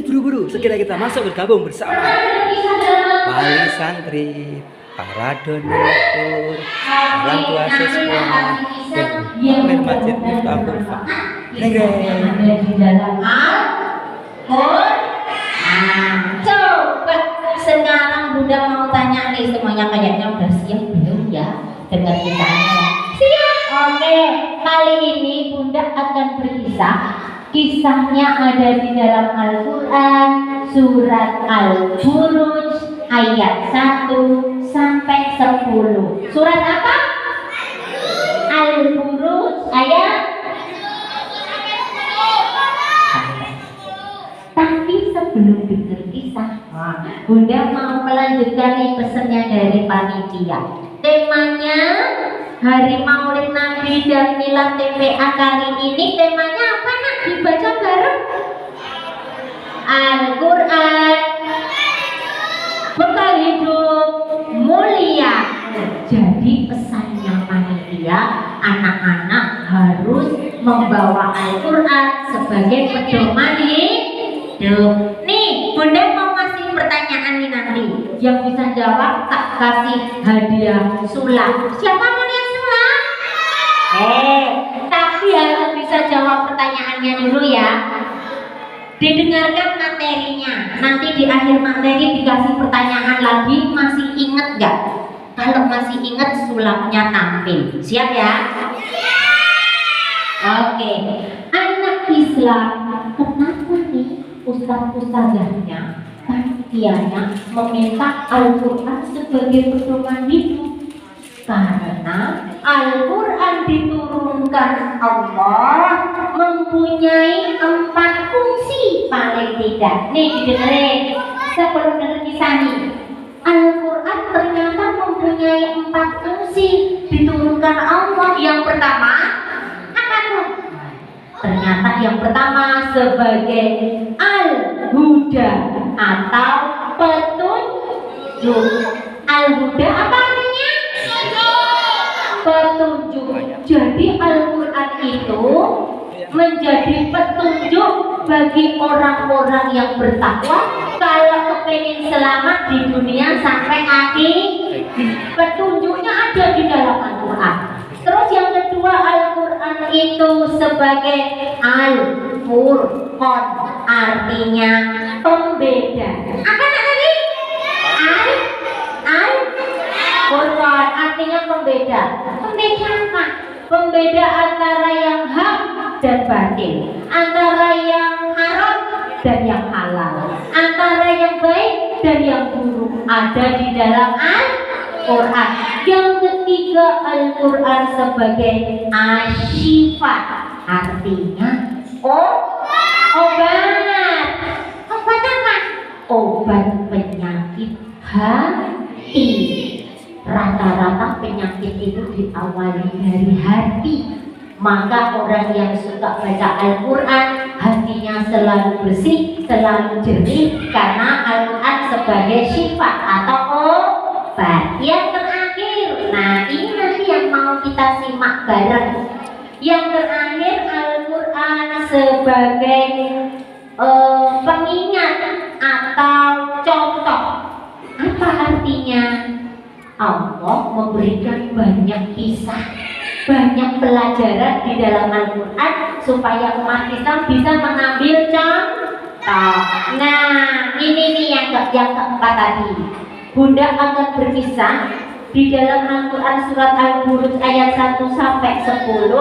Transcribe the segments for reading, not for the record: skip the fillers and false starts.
Buru-buru segera kita masuk bergabung bersama wali santri, para donatur, orang tua siswa, dan pemimpin masjid Miftahul Coba sekarang Bunda mau tanya nih, semuanya kayaknya udah siap belum ya dengan kitanya? Siap. Oke, kali ini Bunda akan berkisah. Kisahnya ada di dalam Al-Quran, surat Al-Buruj ayat 1 sampai 10. Surat apa? Al-Buruj ayat. Tapi sebelum berkisah, Bunda mau melanjutkan nih pesannya dari panitia. Temanya Hari Maulid Nabi dan Milad TPA kali ini, temanya apa nak? Dibaca bareng. Al-Quran, bekal hidup mulia. Jadi pesannya panitia, anak-anak harus membawa Al-Quran sebagai pedoman hidup. Nih, Bunda mau ngasih pertanyaan nih nanti. Yang bisa jawab tak kasih hadiah sulap. Siapa mau lihat sulap? Tapi harus bisa jawab pertanyaannya dulu ya. Didengarkan materinya. Nanti di akhir materi dikasih pertanyaan lagi. Masih inget gak? Kalau masih inget, sulapnya tampil. Siap ya? Oke. Anak Islam, kenapa nih ustaz-ustazahnya, panitianya meminta Al-Quran sebagai pedoman hidup? Karena Al-Quran diturunkan diturunkan Allah mempunyai 4 fungsi paling tidak. Nih didengerin sebelum denger kisah nih. Al-Quran ternyata mempunyai 4 fungsi diturunkan Allah. Yang pertama apa tuh? Ternyata yang pertama sebagai al-huda atau petunjuk. Al-huda apa artinya? Petunjuk. Jadi Al-Quran itu menjadi petunjuk bagi orang-orang yang bertakwa kalau kepengen selamat di dunia sampai akhir. Petunjuknya ada di dalam Al-Quran. Terus yang kedua, Al-Quran itu sebagai Al-Furqan, artinya pembeda. Apa tadi? Al-Quran artinya pembeda. Pembeda apa? Pembeda antara yang hak dan batil, antara yang haram dan yang halal, antara yang baik dan yang buruk, ada di dalam Al-Quran. Yang ketiga, Al-Quran sebagai asyifat, artinya obat. Obat apa? Obat penyakit hati. Rata-rata penyakit itu diawali dari hati. Maka orang yang suka baca Al-Quran hatinya selalu bersih, selalu jernih, karena Al-Quran sebagai sifat atau obat. Yang terakhir, nah ini nanti yang mau kita simak bareng. Yang terakhir, Al-Quran sebagai pengingat atau contoh. Apa artinya? Allah memberikan banyak kisah, banyak pelajaran di dalam Al-Quran supaya umat Islam bisa mengambil contoh. Nah, ini nih yang keempat tadi. Bunda akan berkisah di dalam Al-Quran surat Al-Buruj ayat 1 sampai 10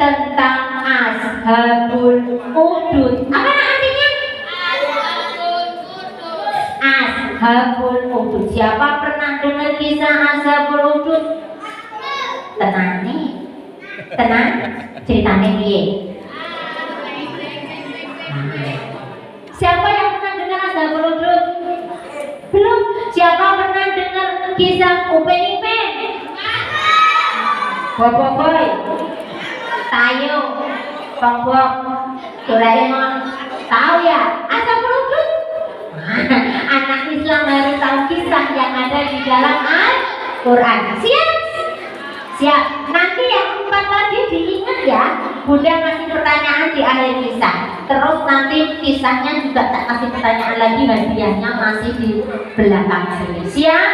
tentang Ashabul Ukhdud. Apa artinya? Ashabul Ukhdud. Siapa pernah dengar kisah Ashabul Ukhdud? Tenang nih, tenang. Ceritanya piye? Siapa yang pernah dengar Ashabul Ukhdud? Belum. Siapa pernah dengar kisah Upin Ipin? Boboiboy, Tayo, Bongbong, Doraemon. Tahu ya? Ashabul Ukhdud? Anak Islam harus tahu kisah yang ada di dalam Al-Quran. Siap? Siap. Nanti yang 4 tadi diingat ya. Bunda ngasih pertanyaan di akhir kisah. Terus nanti kisahnya juga tak kasih pertanyaan lagi, hadiahnya masih di belakang sini. Siap?